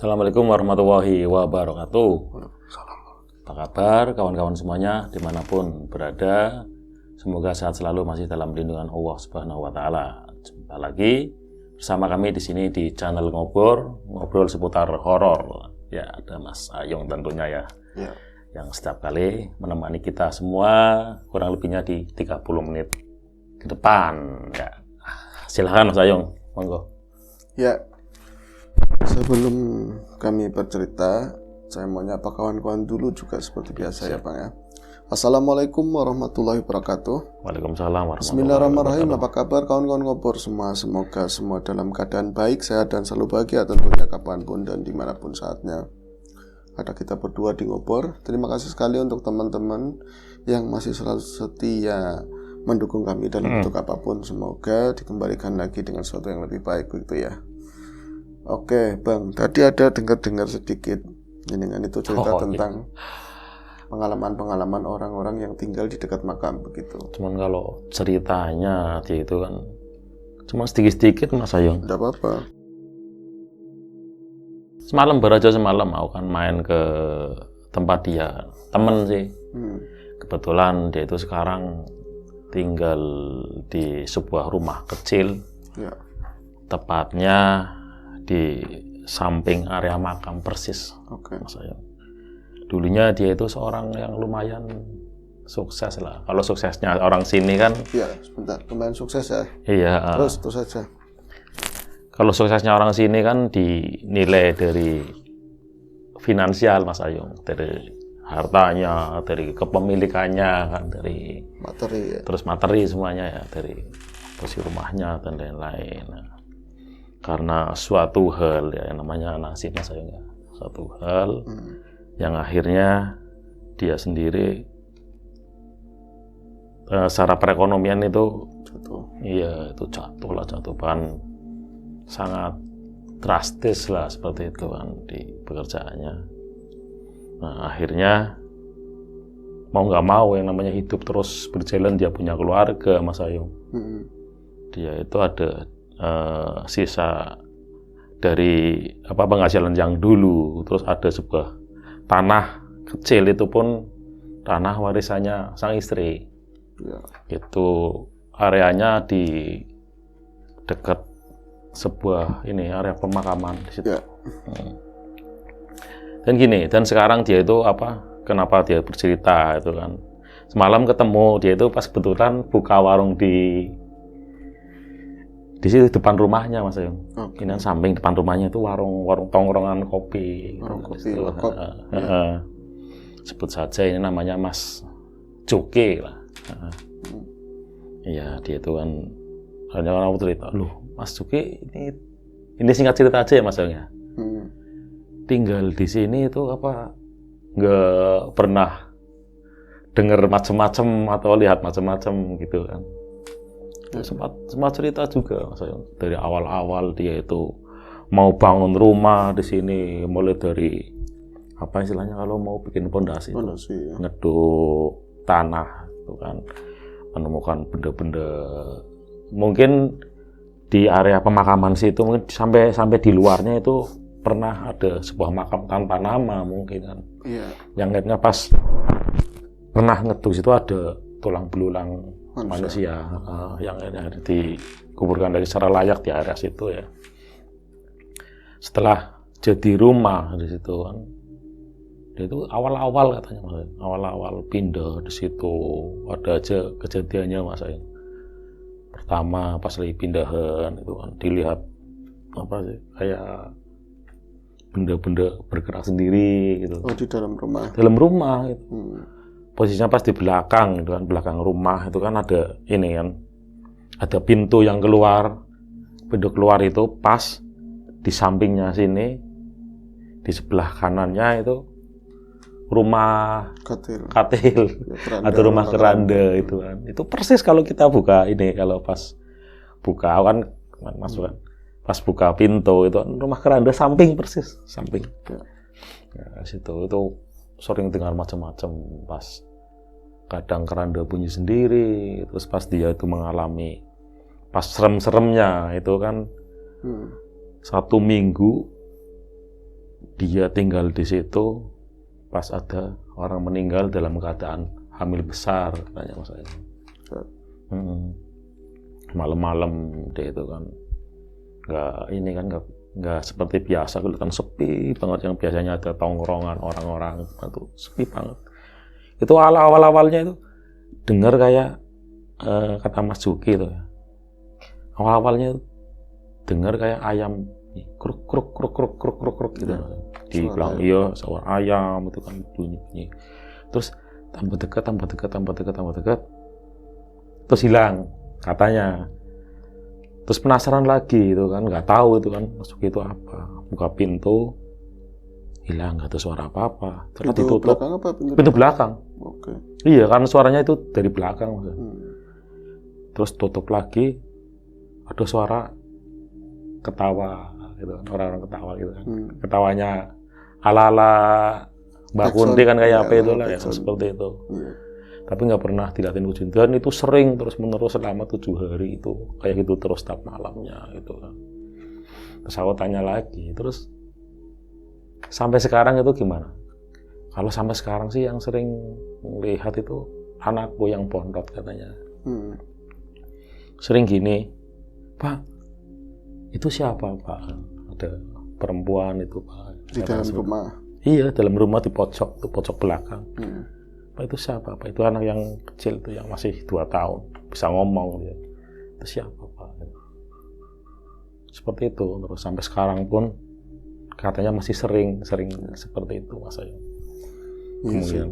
Assalamualaikum warahmatullahi wabarakatuh. Salam. Apa kabar kawan-kawan semuanya dimanapun berada? Semoga sehat selalu masih dalam lindungan Allah Subhanahu Wa Taala. Jumpa lagi bersama kami di sini di channel ngobrol seputar horor. Ya, ada Mas Ayung tentunya ya. Yang setiap kali menemani kita semua kurang lebihnya di 30 menit ke depan. Ya, silakan Mas Ayung, monggo. Ya. Sebelum kami bercerita, saya mau nyapa kawan-kawan dulu juga seperti biasa ya Bang ya. Assalamualaikum warahmatullahi wabarakatuh. Waalaikumsalam warahmatullahi Bismillahirrahmanirrahim. Apa kabar kawan-kawan ngobor semua? Semoga semua dalam keadaan baik, sehat dan selalu bahagia tentunya kapanpun dan dimanapun saatnya. Ada kita berdua di ngobor. Terima kasih sekali untuk teman-teman yang masih selalu setia mendukung kami dalam bentuk apapun. Semoga dikembalikan lagi dengan sesuatu yang lebih baik begitu ya. Oke Bang, tadi ada dengar-dengar sedikit dengan itu cerita tentang pengalaman-pengalaman orang-orang yang tinggal di dekat makam begitu. Cuman kalau ceritanya dia itu kan cuma sedikit-sedikit Mas Ayung. Tidak apa-apa. Semalam aku kan main ke tempat dia, temen sih. Kebetulan dia itu sekarang tinggal di sebuah rumah kecil. Ya. Tepatnya di samping area makam persis. Oke. Mas Ayung. Dulunya dia itu seorang yang lumayan sukses lah. Kalau suksesnya orang sini kan. Iya, sebentar. Lumayan sukses ya. Iya. Terus saja. Kalau suksesnya orang sini kan dinilai dari finansial Mas Ayung, dari hartanya, dari kepemilikannya kan, dari Materi ya. Terus materi semuanya ya, dari posisi rumahnya dan lain-lain. Nah, karena suatu hal ya yang namanya nasib Mas Ayung ya, suatu hal yang akhirnya dia sendiri secara perekonomian itu jatuh. Iya, itu jatuh bahkan sangat drastis lah seperti itu kan di pekerjaannya. Nah, akhirnya mau nggak mau yang namanya hidup terus berjalan, dia punya keluarga Mas Ayung. Dia itu ada sisa dari penghasilan yang dulu, terus ada sebuah tanah kecil, itu pun tanah warisannya sang istri. Ya. Itu areanya di dekat sebuah area pemakaman di situ. Ya. Dan sekarang dia itu kenapa dia bercerita itu kan. Semalam ketemu dia itu pas kebetulan buka warung di situ depan rumahnya Mas Ayung. Okay. Ini samping depan rumahnya itu warung tongkrongan kopi. Warung kopi, Sebut saja ini namanya Mas Cuki lah. Iya, dia itu kan hanya orang cerita, loh Mas Cuki ini singkat cerita aja ya Mas Ayung ya. Tinggal di sini itu nggak pernah dengar macam-macam atau lihat macam-macam gitu kan. Sempat cerita juga Mas Ayung, dari awal-awal dia itu mau bangun rumah di sini, mulai dari istilahnya kalau mau bikin pondasi ya. ngeduk tanah itu kan, menemukan benda-benda mungkin di area pemakaman situ, mungkin sampai di luarnya itu pernah ada sebuah makam tanpa nama mungkin kan. Iya. Yang akhirnya pas pernah ngeduk situ ada tulang belulang manusia yang dikuburkan dari secara layak di area situ ya. Setelah jadi rumah di situ kan, dia itu awal-awal katanya awal-awal pindah di situ ada aja kejadiannya Mas Ayung. Pertama pas lagi pindahan itu kan dilihat kayak benda-benda bergerak sendiri gitu. Oh, di dalam rumah. Dalam rumah gitu. Posisinya pas di belakang gitu kan, belakang rumah itu kan ada ada pintu yang keluar. Pintu keluar itu pas di sampingnya sini, di sebelah kanannya itu rumah katil ya, atau rumah keranda itu kan. Itu persis kalau kita buka kalau pas buka kan masuk kan. Pas buka pintu itu rumah keranda samping persis samping. Ya, situ itu sering dengar macam-macam, pas kadang keranda bunyi sendiri, terus pas dia itu mengalami pas serem-seremnya itu kan 1 minggu dia tinggal di situ pas ada orang meninggal dalam keadaan hamil besar, katanya Mas Ayu. Malam-malam dia itu kan nggak seperti biasa, kelihatan sepi banget. Yang biasanya ada tongkrongan orang-orang itu sepi banget. Itu awalnya itu dengar kayak kata Mas Juki itu ya. Awalnya dengar kayak ayam kruk kruk kruk kruk kruk kruk kruk gitu. Di belakang iya suara ayam itu kan bunyi. Terus tambah dekat. Terus hilang katanya. Terus penasaran lagi itu kan, nggak tahu itu kan masuk itu apa. Buka pintu, hilang, nggak ada suara apa-apa. Terus pintu ditutup. Belakang apa? Pintu belakang. Oke. Iya, karena suaranya itu dari belakang. Terus tutup lagi, ada suara ketawa gitu kan, orang-orang ketawa gitu kan. Ketawanya ala-ala Mbak Kunti kan kayak apa itulah ya, seperti itu. Tapi nggak pernah dilihatin wujud, dan itu sering terus menerus selama 7 hari itu kayak gitu terus setiap malamnya gitu kan. Terus aku tanya lagi, terus sampai sekarang itu gimana? Kalau sampai sekarang sih yang sering melihat itu anakku yang pondok katanya. Sering gini, Pak, itu siapa Pak? Ada perempuan itu Pak. Di dalam rumah? Iya, dalam rumah di pojok belakang. Pak itu siapa? Pak itu anak yang kecil tuh yang masih 2 tahun bisa ngomong dia. Itu siapa Pak? Seperti itu terus sampai sekarang pun katanya masih sering seperti itu Mas Ayu. Kemudian,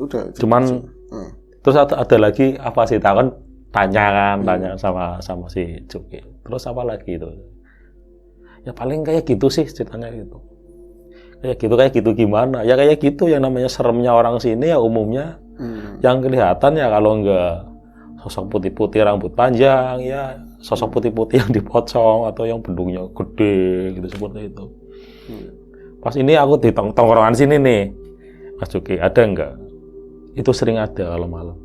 udah. Cuman terus ada lagi apa sih? Kan tanya sama si Juki. Terus apa lagi itu? Ya paling kayak gitu sih ceritanya gitu. Kayak gitu gimana? Ya kayak gitu yang namanya seremnya orang sini ya umumnya yang kelihatan ya kalau enggak sosok putih-putih rambut panjang ya sosok putih-putih yang dipocong atau yang bendungnya gede gitu seperti itu. Pas ini aku di tongkrongan sini nih, Mas Juki, ada enggak? Itu sering ada kalau malam.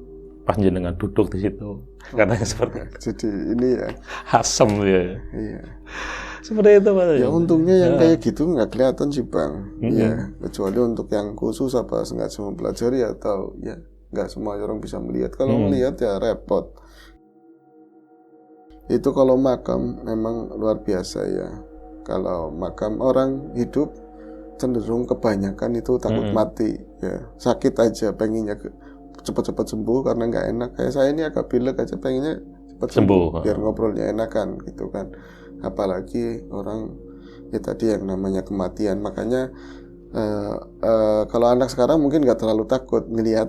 Pas jenengan duduk di situ, katanya seperti itu. Jadi ini ya asem ya. Iya. Seperti itu Mas. Ya untungnya yang kayak gitu nggak kelihatan sih Bang. Ya kecuali untuk yang khusus apa sengaja mempelajari atau ya nggak semua orang bisa melihat. Kalau melihat ya repot. Itu kalau makam memang luar biasa ya. Kalau makam orang hidup cenderung kebanyakan itu takut mati ya. Sakit aja pengennya cepat-cepat sembuh karena nggak enak. Kayak saya ini agak pilek aja pengennya cepat sembuh biar ngobrolnya enakan gitu kan. Apalagi orang ya tadi yang namanya kematian. Makanya kalau anak sekarang mungkin nggak terlalu takut ngelihat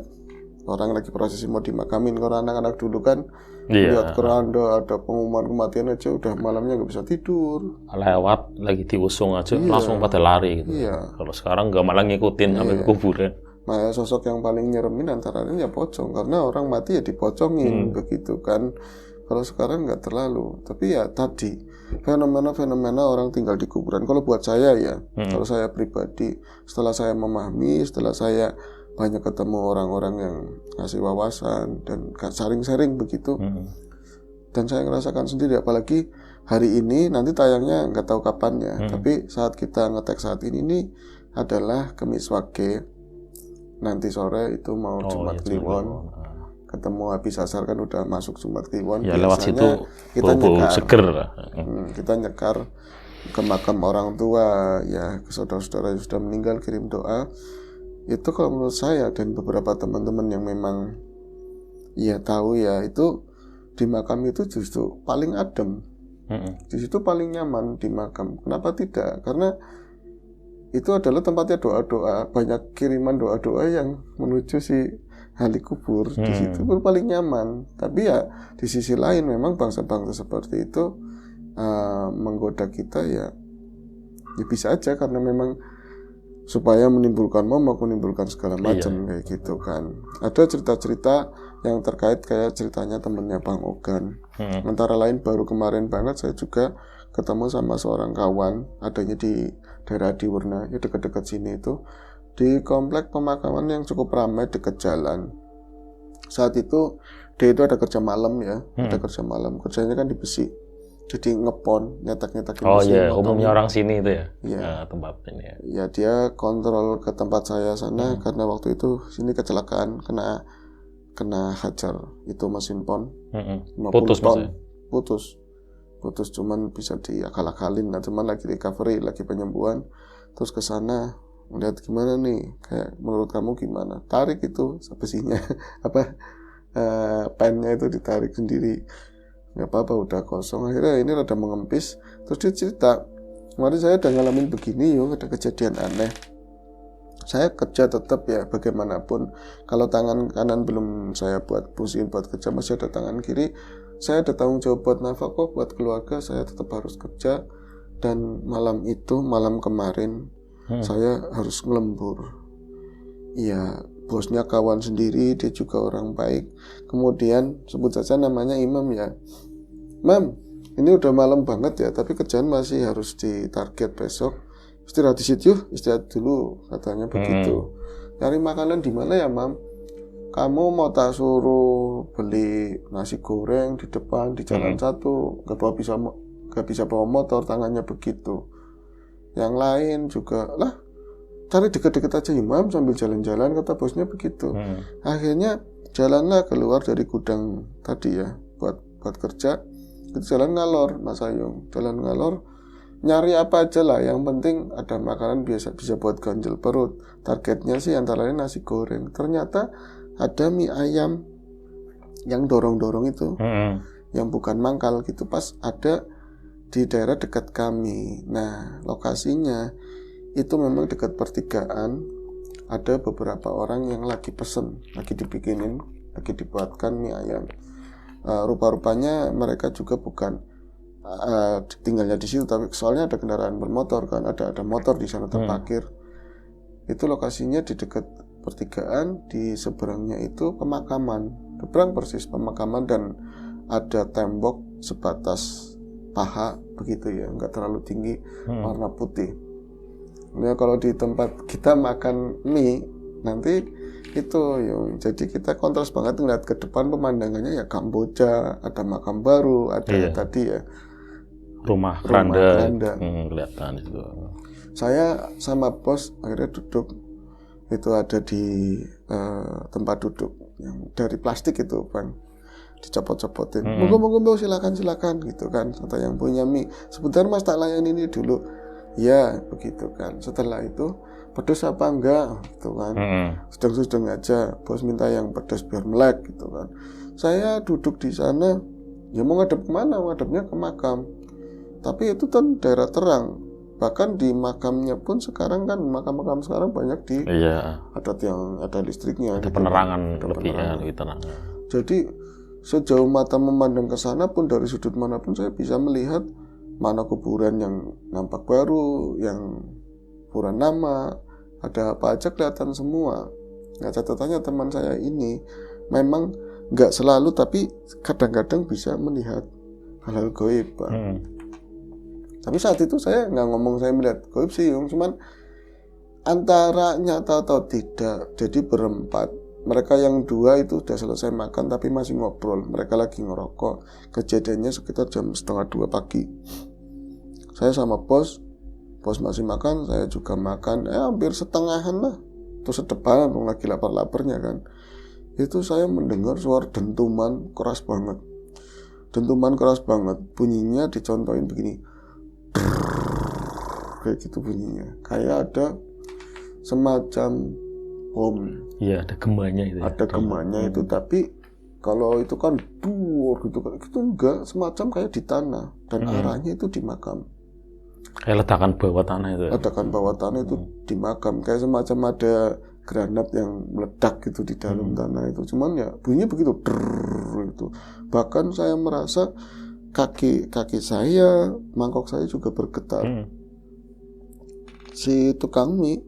orang lagi prosesi mau dimakamin. Kalau anak-anak dulu kan lihat keranda ada pengumuman kematian aja udah malamnya nggak bisa tidur. Lewat lagi diusung aja langsung pada lari gitu. Kalau sekarang nggak malah ngikutin sampai ke kuburan. Nah, sosok yang paling nyeremin antara lain ya pocong karena orang mati ya dipocongin begitu kan. Kalau sekarang nggak terlalu, tapi ya tadi fenomena-fenomena orang tinggal di kuburan. Kalau buat saya ya, kalau saya pribadi, setelah saya memahami, setelah saya banyak ketemu orang-orang yang ngasih wawasan dan sharing-sharing begitu, dan saya ngerasakan sendiri. Apalagi hari ini, nanti tayangnya nggak tahu kapannya, tapi saat kita ngetek saat ini adalah Kemis Wage. Nanti sore itu mau Jumat Kliwon. Ketemu habis asar kan udah masuk Jumat Kliwon. Ya lewat situ kita nyekar, seger. Kita nyekar ke makam orang tua ya, ke saudara-saudara yang sudah meninggal kirim doa. Itu kalau menurut saya dan beberapa teman-teman yang memang ya tahu ya, itu di makam itu justru paling adem. Di situ paling nyaman di makam. Kenapa tidak? Karena itu adalah tempatnya doa-doa, banyak kiriman doa-doa yang menuju si ahli kubur. Di situ pun paling nyaman. Tapi ya di sisi lain memang bangsa-bangsa seperti itu menggoda kita ya bisa aja karena memang supaya menimbulkan momok, menimbulkan segala macam kayak gitu kan. Ada cerita-cerita yang terkait kayak ceritanya temennya Bang Ogan. Antara lain baru kemarin banget saya juga ketemu sama seorang kawan, adanya di daerah Diwerna, ya dekat-dekat sini itu, di komplek pemakaman yang cukup ramai dekat jalan. Saat itu dia itu ada kerja malam ya, ada kerja malam, kerjanya kan di besi. jadi ngepon, nyetak-nyetakin Oh mesin iya, otomi. umumnya orang sini itu ya. Iya. Tempat ini ya. Ya dia kontrol ke tempat saya sana karena waktu itu sini kecelakaan kena hajar itu mesin pon. 50 Putus ton. maksudnya. Putus cuman bisa diakal-akalin. Nah cuman lagi recovery, lagi penyembuhan. Terus ke sana lihat gimana nih, kayak menurut kamu gimana? Tarik itu besinya pennya itu ditarik sendiri. Nggak apa-apa, udah kosong. Akhirnya ini rada mengempis. Terus dia cerita, kemarin saya udah ngalamin begini, ada kejadian aneh. Saya kerja tetap ya bagaimanapun. Kalau tangan kanan belum saya buat pusing buat kerja, masih ada tangan kiri. Saya ada tanggung jawab buat nafkah, buat keluarga. Saya tetap harus kerja. Dan malam kemarin saya harus ngelembur. Iya, bosnya kawan sendiri, dia juga orang baik. Kemudian sebut saja namanya Imam ya. Mam, ini udah malam banget ya, tapi kerjaan masih harus ditarget besok. Istirahat di situ, istirahat dulu, katanya begitu. Cari makanan di mana ya, Mam? Kamu mau tak suruh beli nasi goreng di depan di jalan satu, gak bisa bawa motor, tangannya begitu. Yang lain juga lah, cari deket-deket aja Imam sambil jalan-jalan, kata bosnya begitu. Akhirnya jalanlah keluar dari gudang tadi ya, buat kerja. Itu jalan ngalor, Mas Ayung, jalan ngalor, nyari apa aja lah, yang penting ada makanan bisa buat ganjel perut. Targetnya sih antara lain nasi goreng. Ternyata ada mie ayam yang dorong-dorong itu, yang bukan mangkal gitu, pas ada di daerah dekat kami. Nah, lokasinya itu memang dekat pertigaan. Ada beberapa orang yang lagi pesen, lagi dibuatkan mie ayam. Rupa-rupanya mereka juga bukan tinggalnya di situ, tapi soalnya ada kendaraan bermotor kan, ada motor di sana terparkir. Itu lokasinya di dekat pertigaan, di seberangnya itu pemakaman, seberang persis pemakaman, dan ada tembok sebatas paha begitu ya, nggak terlalu tinggi, warna putih. Nah, kalau di tempat kita makan mie nanti itu yang jadi kita kontras banget ngeliat ke depan, pemandangannya ya Kamboja, ada makam baru, ada tadi ya rumah keranda. Kelihatan itu. Saya sama bos akhirnya duduk, itu ada di tempat duduk yang dari plastik itu Bang, dicopot-copotin. Monggo silakan gitu kan, kata yang punya mie. Sebentar Mas, tak layan ini dulu. Ya begitu kan. Setelah itu pedas apa enggak gitu kan. Sedang-sedang aja, bos minta yang pedas biar melek gitu kan. Saya duduk di sana, ya mau ngadep kemana? Ngadepnya ke makam. Tapi itu kan daerah terang. Bahkan di makamnya pun sekarang kan, makam-makam sekarang banyak di ada listriknya, ada gitu penerangan, kan. lebih tenang. Jadi sejauh mata memandang ke sana pun, dari sudut manapun saya bisa melihat mana kuburan yang nampak baru, yang kuburan lama, ada apa aja kelihatan semua. Nah, catatannya teman saya ini memang nggak selalu, tapi kadang-kadang bisa melihat hal-hal gaib, Pak. Tapi saat itu saya nggak ngomong saya melihat gaib sih, cuman antara nyata atau tidak. Jadi berempat, mereka yang dua itu sudah selesai makan tapi masih ngobrol, mereka lagi ngerokok. Kejadiannya sekitar jam 1:30 pagi. Saya sama bos masih makan, saya juga makan, hampir setengahan lah, terus sedepan lagi lapar-laparnya kan. Itu saya mendengar suara dentuman keras banget, bunyinya dicontohin begini, kayak gitu bunyinya, kayak ada semacam bom. Iya, ada gembanya itu. Ada gembanya itu, tapi kalau itu kan dur gitu kan, itu enggak, semacam kayak di tanah, dan arahnya itu di makam. Kayak ledakan bawah tanah itu. Ledakan bawah tanah itu di makam, kayak semacam ada granat yang meledak gitu di dalam tanah itu. Cuman ya bunyinya begitu, itu. Bahkan saya merasa kaki saya, mangkok saya juga bergetar. Si tukang mie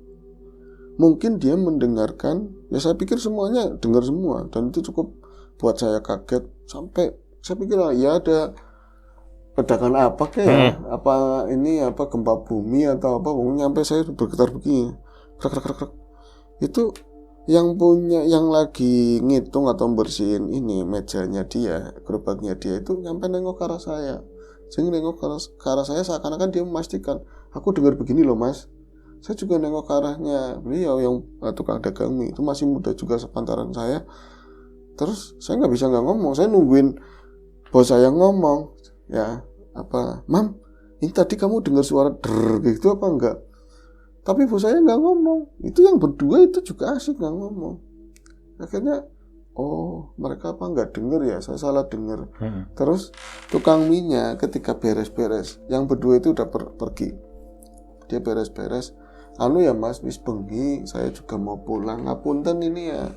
mungkin dia mendengarkan, ya saya pikir semuanya dengar semua, dan itu cukup buat saya kaget. Sampai saya pikir ya ada ledakan apa kayak apa ini, apa gempa bumi atau apa, nyampe saya bergetar begini, krak. Itu yang lagi ngitung atau bersihin ini mejanya dia, gerobaknya dia itu, nyampe nengok ke arah saya. Saya nengok ke arah saya seakan-akan dia memastikan, aku dengar begini loh mas. Saya juga nengok ke arahnya beliau yang tukang dagang mie, itu masih muda juga sepantaran saya. Terus saya nggak bisa nggak ngomong, saya nungguin bos saya ngomong, ya apa, mam, ini tadi kamu dengar suara der gitu apa enggak? Tapi bos saya nggak ngomong, itu yang berdua itu juga asik nggak ngomong. Akhirnya, oh mereka apa nggak dengar ya, saya salah dengar. Terus tukang mie-nya ketika beres-beres, yang berdua itu udah pergi, dia beres-beres, anu ya mas, wis bengi, saya juga mau pulang, ngapunten ini ya.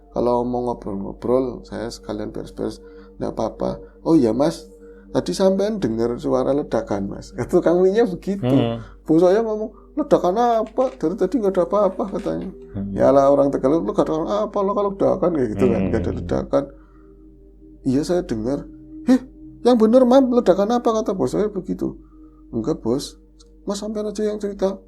Kalau mau ngobrol-ngobrol, saya sekalian beres-beres, nggak apa-apa. Oh iya mas, tadi sampean dengar suara ledakan mas. Tukang mie-nya begitu. Bos saya ngomong, ledakan apa? Dari tadi nggak ada apa-apa katanya. Ya lah orang Tegal, ledakan apa? Lo kalau ledakan kayak gitu kan, nggak ada ledakan. Iya saya dengar. Yang bener mam, ledakan apa? Kata bos saya begitu. Enggak bos, mas sampean aja yang cerita.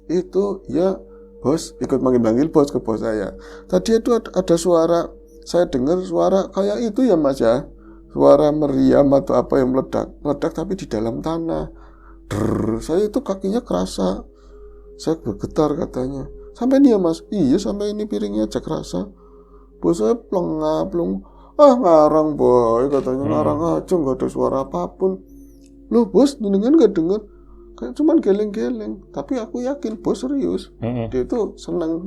Itu ya. Bos, ikut manggil-manggil bos ke bos saya. Tadi itu ada suara, saya dengar suara kayak itu ya mas ya. Suara meriam atau apa yang meledak tapi di dalam tanah. Saya itu kakinya kerasa. Saya bergetar katanya. Sampai ini ya mas? Iya sampai ini piringnya aja kerasa. Bos saya pleng. Ngarang boy katanya, ngarang aja nggak ada suara apapun. Loh bos, jenengan nggak dengar? Kayak cuman geleng-geleng, tapi aku yakin bos serius. Dia itu senang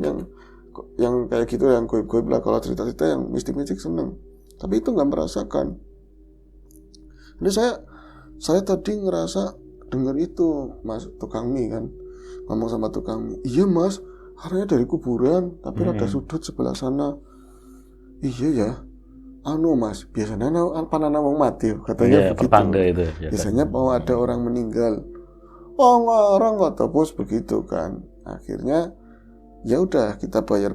yang kayak gitu, yang goib-goib lah, kalau cerita-cerita yang mistik-mistik senang. Tapi itu nggak merasakan. Jadi saya tadi ngerasa dengar itu mas tukang mie kan ngomong sama tukang mie. Iya mas, arahnya dari kuburan, tapi rada sudut sebelah sana. Iya ya. Anu mas, biasanya panana wong mati katanya begitu. Pertanda itu. Biasanya mau ada orang meninggal. Oh ngarang kata bos begitu kan. Akhirnya ya udah kita bayar.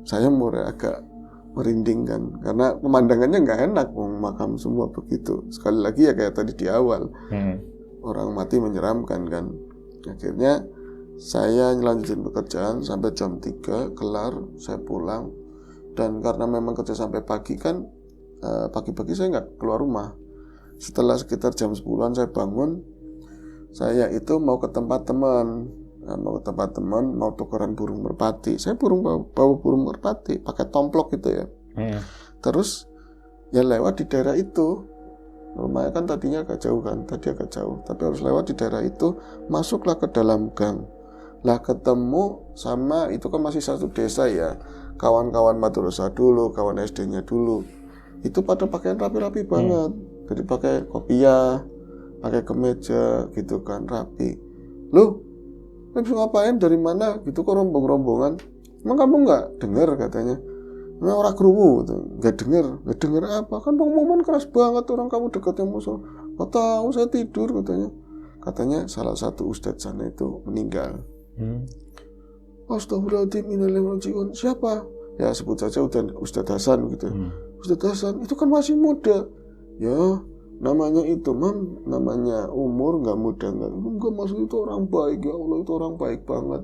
Saya mulai agak merinding kan, karena pemandangannya nggak enak, makam semua begitu. Sekali lagi ya kayak tadi di awal, orang mati menyeramkan kan. Akhirnya saya ngelanjutin pekerjaan sampai jam 3 kelar, saya pulang. Dan karena memang kerja sampai pagi kan, pagi-pagi saya nggak keluar rumah. Setelah sekitar jam 10-an saya bangun. Saya itu mau ke tempat teman, mau tukeran burung merpati. Saya bawa burung merpati, pakai tomplok gitu ya. Terus ya lewat di daerah itu. Rumahnya kan tadinya agak jauh kan, tapi harus lewat di daerah itu, masuklah ke dalam gang. Lah ketemu sama, itu kan masih satu desa ya, kawan-kawan Madrasah dulu, kawan SD-nya dulu. Itu pada pakaian rapi-rapi banget. Jadi pakai kopiah, pakai kemeja gitu kan, rapi. Loh, bisa ngapain, dari mana gitu kok rombongan? Emang kamu nggak dengar katanya? Emang orang kerungu gitu. Nggak dengar apa? Kan pengumuman keras banget, orang kamu dekatnya musuh. Nggak tahu, saya tidur katanya salah satu ustadz sana itu meninggal. Astagfirullahaladzim, innalillahi wa inna ilaihi raji'un. Siapa? Ya sebut saja Ustadz Hasan gitu. Ustadz Hasan itu kan masih muda. Ya namanya itu mam, namanya umur nggak muda, nggak maksud itu orang baik, ya Allah itu orang baik banget.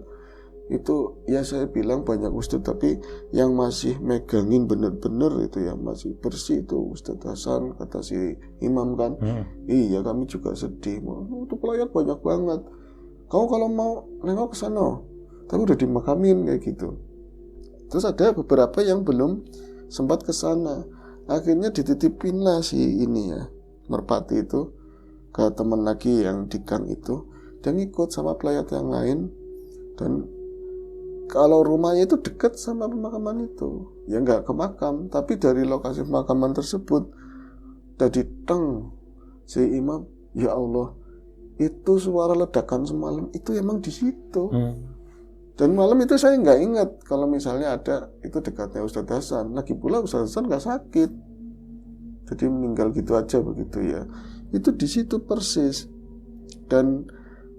Itu ya saya bilang banyak ustadz, tapi yang masih megangin bener-bener itu yang masih bersih itu Ustadz Hasan, kata si imam kan. Iya kami juga sedih, itu pelayat banyak banget. Kamu kalau mau nengok ke sana, tapi udah dimakamin kayak gitu. Terus ada beberapa yang belum sempat ke sana. Akhirnya dititipinlah si ini ya, merpati itu ke teman lagi yang di gang itu, dan ikut sama pelayat yang lain. Dan kalau rumahnya itu dekat sama pemakaman itu, ya nggak ke makam, tapi dari lokasi pemakaman tersebut tadi teng si imam, ya Allah itu suara ledakan semalam itu emang di situ. Dan malam itu saya nggak ingat kalau misalnya ada itu dekatnya Ustadz Hasan. Lagi pula Ustadz Hasan nggak sakit, jadi meninggal gitu aja begitu ya. Itu di situ persis. Dan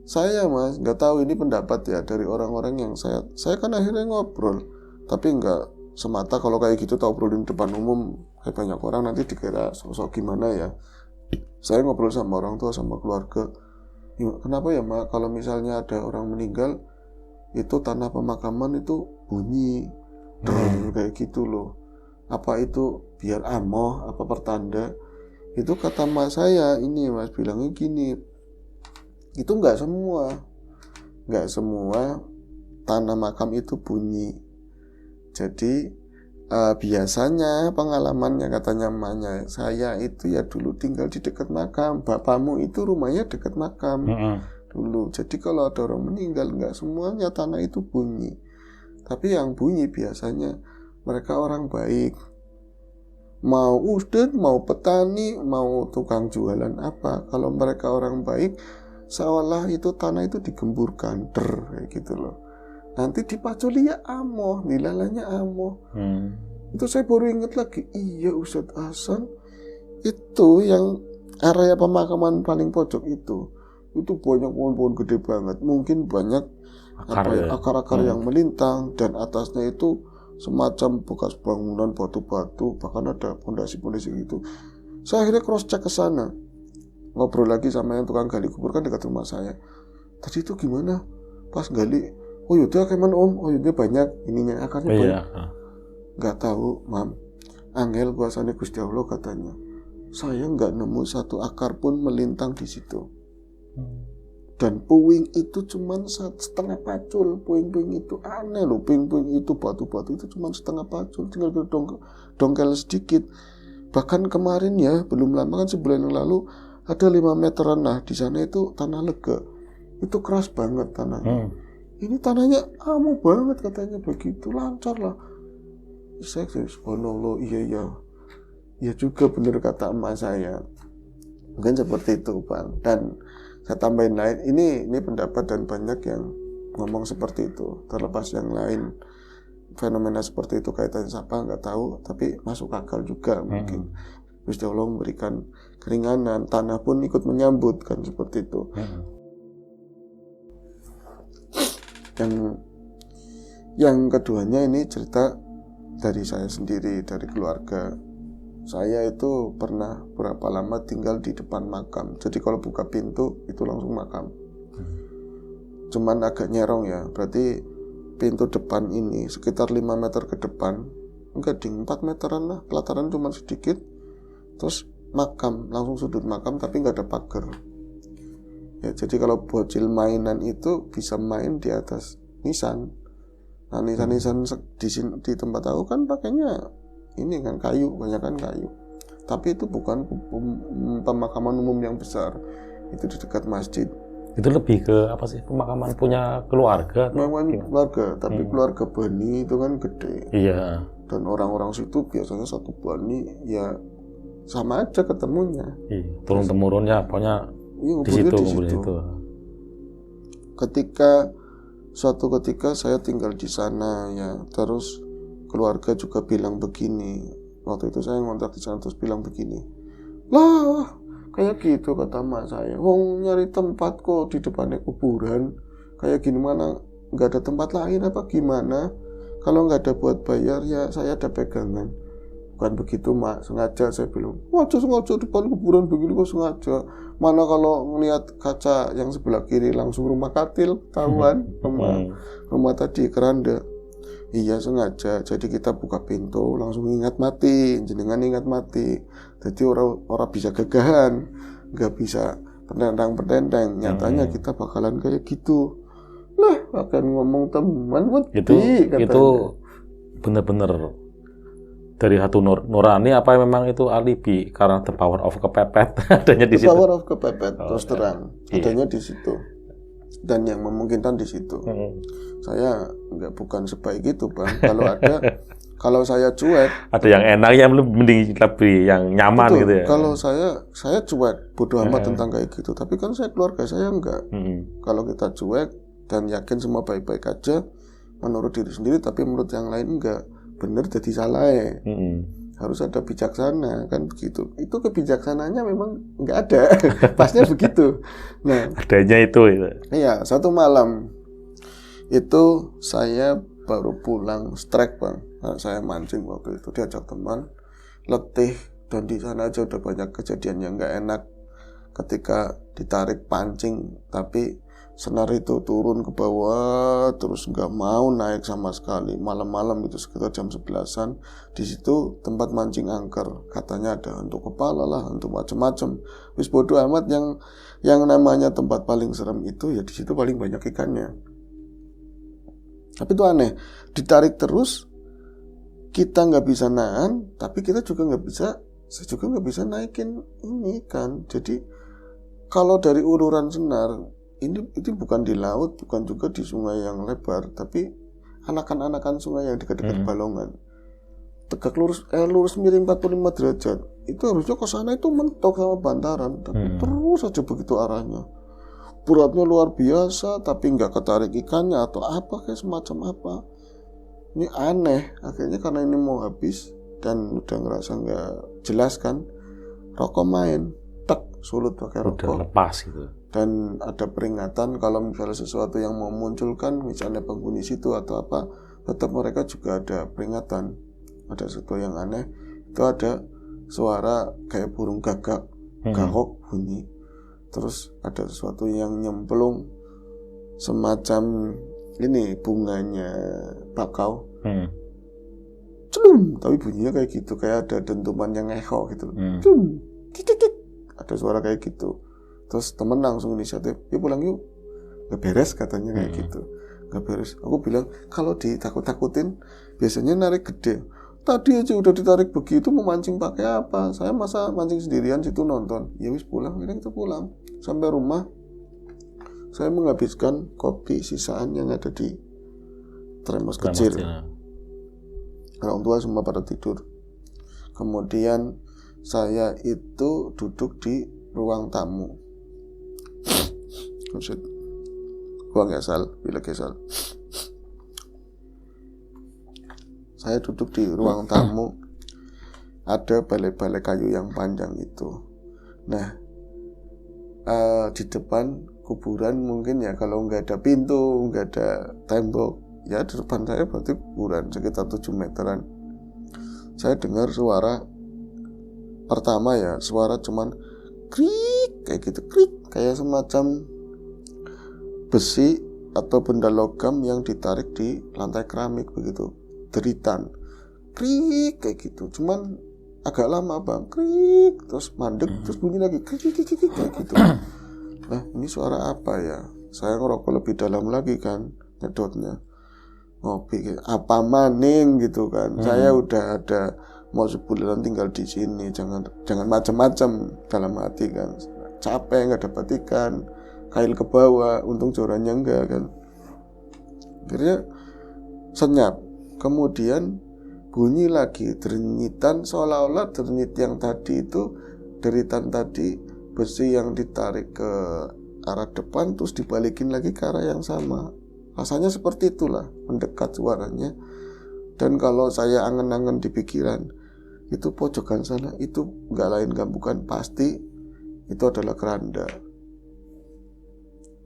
saya mas nggak tahu ini pendapat ya dari orang-orang yang saya kan akhirnya ngobrol, tapi nggak semata kalau kayak gitu tak obrolin depan umum kayak banyak orang nanti dikira sosok gimana ya. Saya ngobrol sama orang tua sama keluarga. Kenapa ya mak kalau misalnya ada orang meninggal itu tanah pemakaman itu bunyi kayak gitu loh. Apa itu biar amoh, apa pertanda? Itu kata mas saya, ini mas bilangnya gini, itu nggak semua tanah makam itu bunyi. Jadi biasanya pengalamannya katanya emaknya, saya itu ya dulu tinggal di dekat makam, bapakmu itu rumahnya dekat makam dulu. Jadi kalau ada orang meninggal nggak semuanya tanah itu bunyi, tapi yang bunyi biasanya mereka orang baik, mau usden, mau petani, mau tukang jualan apa. Kalau mereka orang baik, seolah itu tanah itu digemburkan kayak gitu loh. Nanti dipaculi ya amoh, dilalanya amoh. Itu saya baru ingat lagi, iya Ustadz Hasan itu yang area pemakaman paling pojok itu banyak pohon-pohon gede banget, mungkin banyak akar-akar yang melintang, dan atasnya itu semacam bekas bangunan batu-batu, bahkan ada pondasi-pondasi gitu. Saya akhirnya cross check ke sana, ngobrol lagi sama yang tukang gali kubur, kan dekat rumah saya. Tadi itu gimana pas gali? Oh yaudah keman om, oh yaudah banyak ininya, akarnya banyak. Nggak tahu mam, angel kuasanya Gusti Allah katanya. Saya nggak nemu satu akar pun melintang di situ. Dan puing itu cuma setengah pacul. Puing-puing itu aneh loh. Puing-puing itu, batu-batu itu cuma setengah pacul, tinggal dongkel sedikit. Bahkan kemarin ya, belum lama kan, sebulan yang lalu, ada 5 meteran. Nah di sana itu tanah lega, itu keras banget tanahnya. Ini tanahnya amu banget katanya, begitu lancar lah. Saya subhanallah, iya juga bener kata emak saya. Mungkin seperti itu Bang. Dan saya tambahin lain, ini pendapat dan banyak yang ngomong seperti itu. Terlepas yang lain, fenomena seperti itu kaitannya siapa nggak tahu, tapi masuk akal juga mungkin. Gusti Allah memberikan keringanan, tanah pun ikut menyambut kan, seperti itu. Yang keduanya ini cerita dari saya sendiri, dari keluarga. Saya itu pernah berapa lama tinggal di depan makam. Jadi kalau buka pintu itu langsung makam. Cuman agak nyerong ya. Berarti pintu depan ini sekitar 5 meter ke depan, enggak ding, 4 meteran lah. Pelataran cuma sedikit. Terus makam, langsung sudut makam, tapi nggak ada pagar. Ya, jadi kalau bocil mainan itu bisa main di atas nisan. Nah nisan-nisan di tempat aku kan pakainya ini kan kayu, banyak kan kayu. Tapi itu bukan pemakaman umum yang besar, itu di dekat masjid. Itu lebih ke apa sih, pemakaman punya keluarga? Pemakaman keluarga, tapi keluarga Bani itu kan gede. Iya. Dan orang-orang situ biasanya satu Bani ya sama aja ketemunya. Iya. Turun temurunnya pokoknya di situ. Suatu ketika saya tinggal di sana ya, terus keluarga juga bilang begini. Waktu itu saya ngontrak di sana terus bilang begini, lah kayak gitu kata mak saya, wong nyari tempat kok di depannya kuburan kayak gini, mana nggak ada tempat lain apa gimana? Kalau nggak ada buat bayar ya saya ada pegangan. Bukan begitu mak, sengaja saya bilang, sengaja depan kuburan begini kok sengaja. Mana kalau ngelihat kaca yang sebelah kiri langsung rumah katil, tahuan rumah tadi keranda. Iya sengaja, jadi kita buka pintu langsung ingat mati, jenengan ingat mati. Jadi orang bisa gagahan, nggak bisa pendendang. Nyatanya kita bakalan kayak gitu. Lah akan ngomong teman itu bener-bener dari hati nurani apa memang itu alibi karena the power of kepepet adanya di situ. The power of kepepet terus terang adanya di situ dan yang memungkinkan di situ. Saya bukan sebaik itu Bang. Kalau saya cuek, ada yang enak yang mending lebih yang nyaman betul, gitu ya. Kalau saya cuek, bodoh amat tentang kayak gitu. Tapi kan keluarga saya enggak. Kalau kita cuek dan yakin semua baik-baik aja menurut diri sendiri, tapi menurut yang lain enggak, bener jadi salah ya. Harus ada bijaksana kan begitu. Itu kebijaksananya memang nggak ada. Pasnya begitu. Nah, adanya itu. Iya, satu malam itu saya baru pulang strike Bang. Nah, saya mancing waktu itu diajak teman, letih, dan di sana aja udah banyak kejadian yang nggak enak ketika ditarik pancing, tapi senar itu turun ke bawah, terus nggak mau naik sama sekali. Malam-malam itu sekitar jam 11-an, di situ tempat mancing angker. Katanya ada untuk kepala lah, untuk macam-macam. Wis bodoh amat, yang namanya tempat paling serem itu ya di situ paling banyak ikannya. Tapi itu aneh, ditarik terus, kita nggak bisa nahan, tapi kita juga nggak bisa, saya juga nggak bisa naikin ini kan. Jadi kalau dari uluran senar, ini bukan di laut, bukan juga di sungai yang lebar, tapi anakan-anakan sungai yang dekat-dekat Balongan. Tegak lurus miring 45 derajat. Itu harusnya ke sana itu mentok sama bantaran, tapi terus aja begitu arahnya. Beratnya luar biasa, tapi nggak ketarik ikannya atau apa, kayak semacam apa. Ini aneh. Akhirnya karena ini mau habis dan udah ngerasa nggak jelas kan, rokok main, sulut pakai rokok. Udah lepas gitu. Dan ada peringatan kalau misalnya sesuatu yang mau munculkan, misalnya penghuni situ atau apa, tetap mereka juga ada peringatan. Ada sesuatu yang aneh, itu ada suara kayak burung gagak, gagok bunyi. Terus ada sesuatu yang nyemplung semacam ini bunganya bakau. Celum, tapi bunyinya kayak gitu, kayak ada dentuman yang echo gitu. Celum, kikik. Ada suara kayak gitu. Terus temen langsung inisiatif, yuk pulang yuk, gak beres katanya kayak gitu. Gak beres. Aku bilang kalau ditakut-takutin biasanya narik gede. Tadi aja udah ditarik begitu, mau mancing pakai apa? Saya masa mancing sendirian situ nonton. Ya wis pulang, akhirnya kita pulang. Sampai rumah saya menghabiskan kopi sisaan yang ada di termos kecil. Orang tua semua pada tidur. Kemudian saya itu duduk di ruang tamu. Ruang gesal, bilik gesal. Saya duduk di ruang tamu. Ada balai-balai kayu yang panjang itu. Nah, di depan kuburan mungkin ya, kalau nggak ada pintu, nggak ada tembok, ya di depan saya berarti kuburan sekitar 7 meteran. Saya dengar suara pertama ya, suara cuman krik kayak gitu, krik kayak semacam besi atau benda logam yang ditarik di lantai keramik begitu, deritan, krik kayak gitu. Cuman agak lama bang, krik terus mandek, terus bunyi lagi krik kayak gitu. Nah ini suara apa ya? Saya ngerokok lebih dalam lagi kan, nyedotnya, ngopi apa maning gitu kan. Saya udah ada mau sebulan tinggal di sini, jangan macam-macam dalam hati kan. Capek nggak dapat ikan, kail ke bawah, untung jorannya enggak kan. Akhirnya senyap. Kemudian bunyi lagi derinyitan, seolah-olah derinyit yang tadi itu, deritan tadi besi yang ditarik ke arah depan terus dibalikin lagi ke arah yang sama. Rasanya seperti itulah, mendekat suaranya. Dan kalau saya angen-angen di pikiran, itu pojokan sana itu nggak lain kan, bukan pasti itu adalah keranda.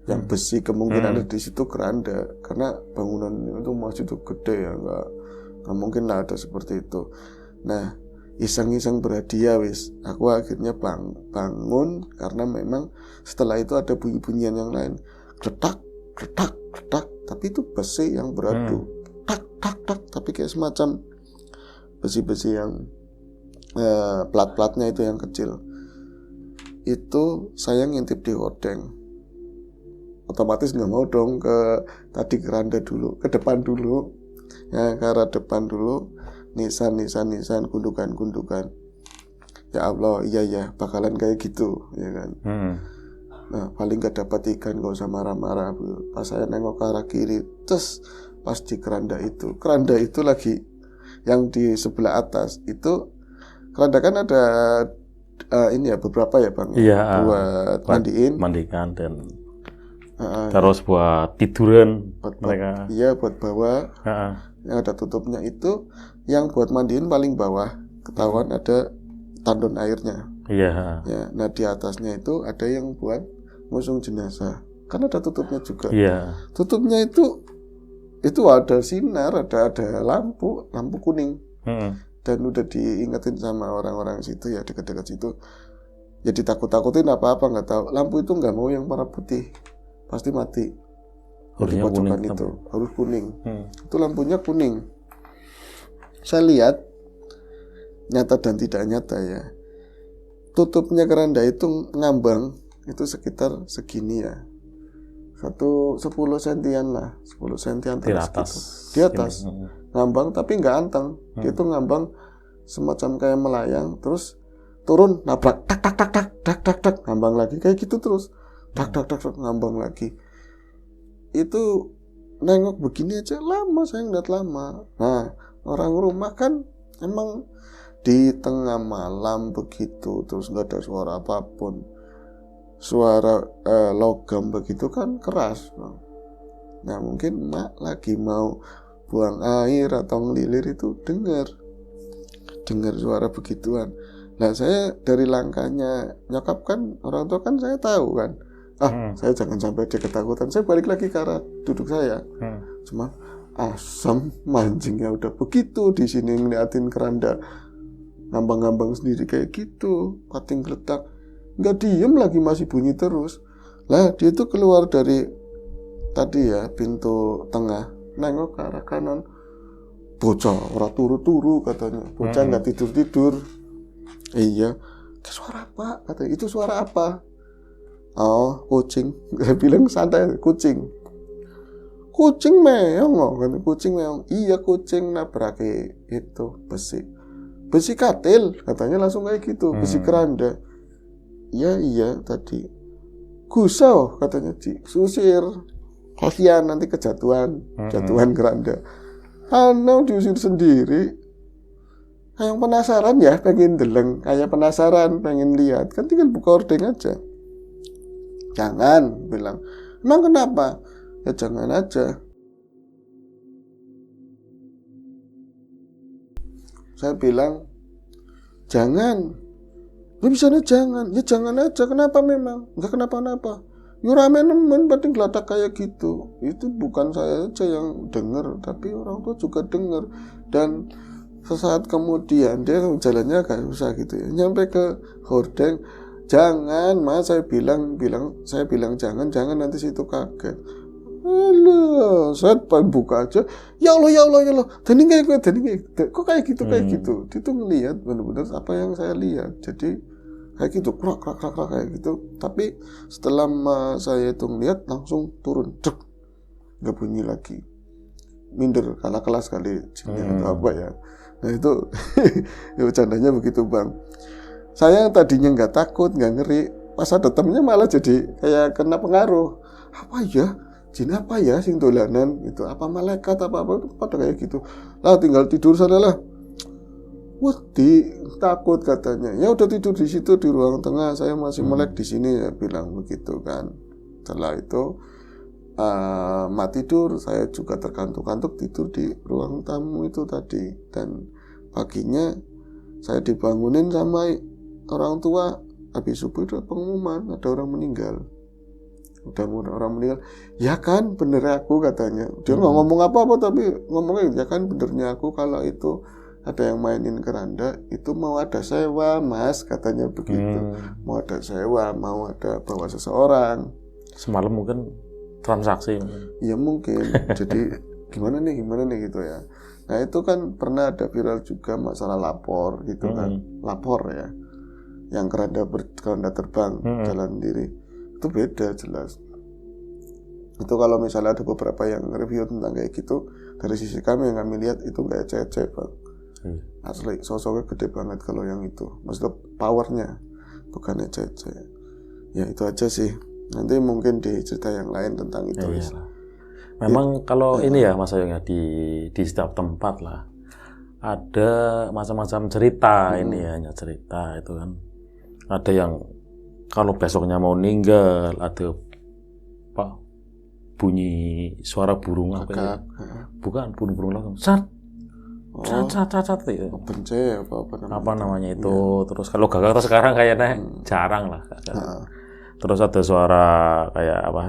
Yang besi kemungkinan ada di situ keranda, karena bangunan itu masih itu gede ya, nggak mungkin lah ada seperti itu. Nah, iseng-iseng berhadiah wis, aku akhirnya bangun karena memang setelah itu ada bunyi-bunyian yang lain, kletak, kletak, kletak, tapi itu besi yang beradu, tak, tak, tak, tapi kayak semacam besi-besi yang plat-platnya itu yang kecil. Itu saya ngintip di hordeng, otomatis nggak mau dong ke tadi keranda dulu, ke depan dulu ya, ke arah depan dulu, nisan, gundukan. Ya Allah, iya bakalan kayak gitu ya kan. Nah paling gak dapat ikan, gak usah marah-marah. Pas saya nengok ke arah kiri, terus pas di keranda itu lagi yang di sebelah atas itu, keranda kan ada ini ya beberapa ya bang, iya, buat mandikan dan terus buat tiduran mereka. Iya buat bawa. Yang ada tutupnya itu, yang buat mandiin paling bawah, ketahuan ada tandon airnya. Iya. Ya, nah di atasnya itu ada yang buat ngusung jenazah, kan ada tutupnya juga. Iya. Tutupnya itu ada sinar, ada lampu kuning. Dan udah diingetin sama orang-orang situ ya, dekat-dekat situ. Ya ditakut-takutin apa-apa nggak tahu. Lampu itu nggak mau yang warna putih pasti mati. Di Harusnya pojokan kuning, itu harus kuning. Hmm. Itu lampunya kuning. Saya lihat nyata dan tidak nyata ya. Tutupnya keranda itu ngambang itu sekitar segini ya. 10 sentian lah, 10 sentian Di atas. Di atas. Ngambang tapi nggak anteng. Dia itu ngambang semacam kayak melayang, terus turun nabrak tak tak tak tak tak tak tak ngambang lagi kayak gitu terus. Tak tak tak tak ngambang lagi. Itu nengok begini aja lama, saya ngeliat lama. Nah, orang rumah kan emang di tengah malam begitu, terus nggak ada suara apapun. Suara logam begitu kan keras. Nah, mungkin mak lagi mau buang air atau ngelilir itu dengar suara begituan. Nah, saya dari langkahnya nyokap kan, orang tua kan saya tahu kan. Saya jangan sampai dia ketakutan. Saya balik lagi ke arah duduk saya. Cuma asam mancingnya udah begitu di sini ngeliatin keranda ngambang-ngambang sendiri kayak gitu, pating geletak, nggak diem lagi masih bunyi terus. Lah dia itu keluar dari tadi ya pintu tengah, nengok ke arah kanan, bocah ora turu-turu katanya, bocah nggak tidur-tidur. Iya, suara apa? Katanya itu suara apa? Oh, kucing. Saya bilang santai, kucing meong loh, kan kucing meong. Iya, kucing nabrake itu besi katil, katanya langsung kayak gitu, besi keranda. Iya tadi gusau katanya diusir, kasihan nanti jatuhan keranda. Diusir sendiri. Kayak penasaran ya, pengen deleng, kayak penasaran, pengen lihat, kan tinggal buka hordeng aja. Jangan, bilang, emang kenapa? Ya jangan aja. Saya bilang, jangan. Ya bisa jangan. Ya jangan aja. Kenapa memang? Enggak kenapa-napa. Ya rame nemen penting geladak kayak gitu. Itu bukan saya aja yang dengar, tapi orang tua juga dengar. Dan sesaat kemudian dia jalannya agak susah gitu ya. Nyampe ke hordeng, jangan, Mas, saya bilang jangan nanti situ kaget. Alah, saat buka aja, ya Allah, tadi kok kayak gitu. Dia tuh ngelihat benar-benar apa yang saya lihat. Jadi kayak gitu, krak kayak gitu. Tapi setelah saya itu ngelihat langsung turun, nggak bunyi lagi, minder karena kelas kali atau apa ya. Nah itu ya bercandanya begitu bang. Saya yang tadinya nggak takut, nggak ngeri, pas ada temennya malah jadi kayak kena pengaruh. Apa ya? Jin apa ya sing dolanan itu, apa malaikat apa pada kayak gitu lah, tinggal tidur sana lah. Takut katanya. Ya udah tidur di situ di ruang tengah, saya masih melek di sini, ya bilang begitu kan. Setelah itu tidur, saya juga terkantuk-kantuk tidur di ruang tamu itu tadi. Dan paginya saya dibangunin sama orang tua, habis subuh itu pengumuman ada orang meninggal. Ya kan bener aku, katanya. Dia nggak ngomong apa-apa tapi ngomongnya ya kan benernya aku, kalau itu ada yang mainin keranda itu mau ada sewa, Mas, katanya begitu. Mau ada sewa, mau ada bawa seseorang. Semalam mungkin transaksi. Ya mungkin. Jadi gimana nih gitu ya. Nah itu kan pernah ada viral juga masalah lapor gitu kan. Lapor ya, yang keranda terbang jalan sendiri. Itu beda jelas. Itu kalau misalnya ada beberapa yang review tentang kayak gitu, dari sisi kami yang kami lihat itu nggak ecek-ecek bang. Asli sosoknya gede banget kalau yang itu, maksudnya powernya bukan ecek-ecek. Ya itu aja sih. Nanti mungkin di cerita yang lain tentang itu. Memang kalau ini ya Mas Ayung ya, di setiap tempat lah ada macam-macam cerita. Ini ya hanya cerita itu kan. Ada yang kalau besoknya mau meninggal, ada bunyi suara burung apa ya? Bukan burung langsung cat itu. Bence apa namanya itu. Ya. Terus kalau gagak sekarang kayaknya jarang lah. Terus ada suara kayak apa?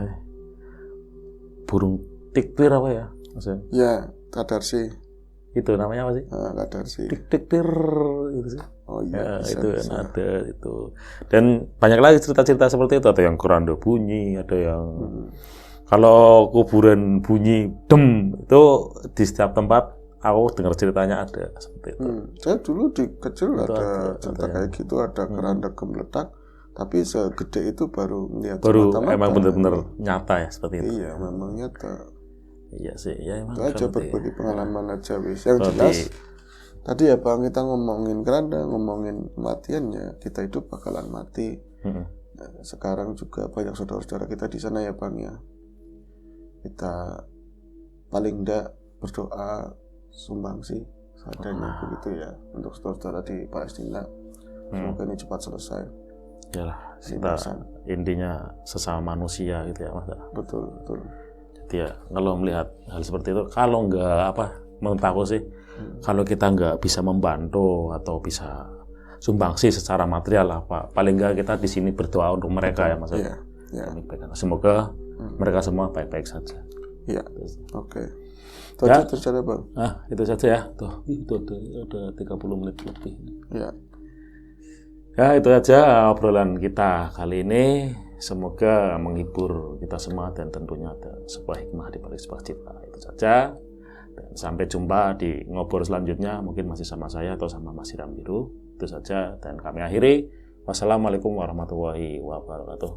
Burung tikpir apa ya? Maksudnya? Ya, tadarsi. itu namanya apa sih? Kadarsi. Dik-dik-dir gitu sih. Oh iya, bisa, itu kan bisa. ada itu. Dan banyak lagi cerita-cerita seperti itu. Ada yang kurando bunyi, ada yang kalau kuburan bunyi dem itu di setiap tempat aku dengar ceritanya ada seperti itu. Saya dulu di kecil Itu ada cerita ada kayak gitu, ada keranda gemeletak, tapi segede itu baru melihat Baru semata-mata. emang benar-benar nyata ya seperti itu. Iya, memang nyata. Iya sih, ya emang Itu aja seperti berbagi pengalaman aja wis. Yang seperti- jelas tadi ya Bang, kita ngomongin keranda, ngomongin kematiannya, kita hidup bakalan mati. Mm-mm. Nah, sekarang juga banyak saudara-saudara kita di sana ya Bang ya. Kita paling enggak berdoa sumbangsi seadanya begitu ya untuk saudara-saudara di Palestina. Semoga ini cepat selesai. Yalah, kita Lintasan. intinya sesama manusia gitu ya Mas. Betul, betul. Jadi ya kalau melihat hal seperti itu, kalau nggak menurut aku sih, kalau kita nggak bisa membantu atau bisa sumbangsi secara material paling nggak kita di sini berdoa untuk mereka ya Mas. Iya, iya. Semoga mereka semua baik-baik saja. Iya. Oke. Itu Ya. aja terjadi Bang. Itu saja ya. Tuh, itu ada 30 menit lebih. Iya. Ya, itu aja obrolan kita kali ini. Semoga menghibur kita semua dan tentunya ada sebuah hikmah di balik sebuah cerita. Itu saja. Dan sampai jumpa di ngobrol selanjutnya, mungkin masih sama saya atau sama Mas Hiram Biru. Itu saja dan kami akhiri. Wassalamualaikum warahmatullahi wabarakatuh.